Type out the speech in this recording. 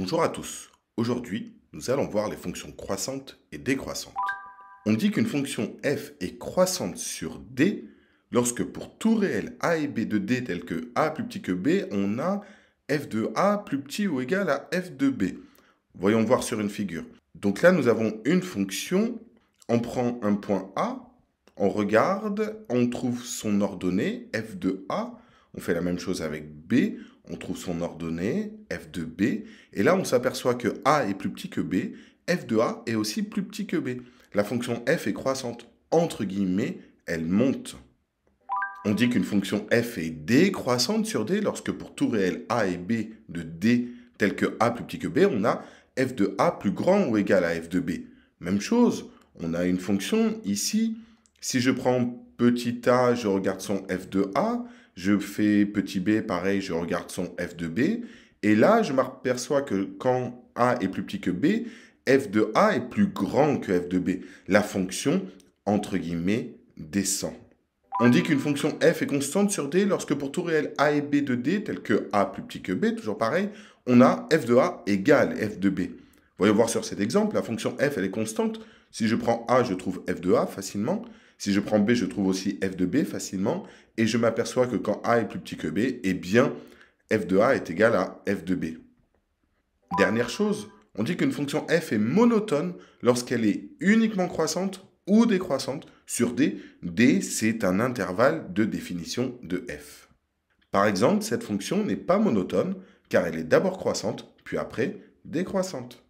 Bonjour à tous. Aujourd'hui, nous allons voir les fonctions croissantes et décroissantes. On dit qu'une fonction f est croissante sur d lorsque pour tout réel a et b de d tel que a plus petit que b, on a f de a plus petit ou égal à f de b. Voyons voir sur une figure. Donc là, nous avons une fonction, on prend un point A, on regarde, on trouve son ordonnée, f de a, on fait la même chose avec b, on trouve son ordonnée, f de b, et là on s'aperçoit que a est plus petit que b, f de a est aussi plus petit que b. La fonction f est croissante, entre guillemets, elle monte. On dit qu'une fonction f est décroissante sur d lorsque pour tout réel a et b de d tel que a plus petit que b, on a f de a plus grand ou égal à f de b. Même chose, on a une fonction ici, si je prends petit a, je regarde son f de a, je fais petit b, pareil, je regarde son f de b, et là, je m'aperçois que quand a est plus petit que b, f de a est plus grand que f de b. La fonction, entre guillemets, descend. On dit qu'une fonction f est constante sur d lorsque pour tout réel a et b de d, tel que a plus petit que b, toujours pareil, on a f de a égale f de b. Voyons voir sur cet exemple, la fonction f, elle est constante. Si je prends a, je trouve f de a facilement. Si je prends b, je trouve aussi f de b facilement. Et je m'aperçois que quand a est plus petit que b, eh bien, f de a est égal à f de b. Dernière chose, on dit qu'une fonction f est monotone lorsqu'elle est uniquement croissante ou décroissante sur d. D, c'est un intervalle de définition de f. Par exemple, cette fonction n'est pas monotone car elle est d'abord croissante, puis après décroissante.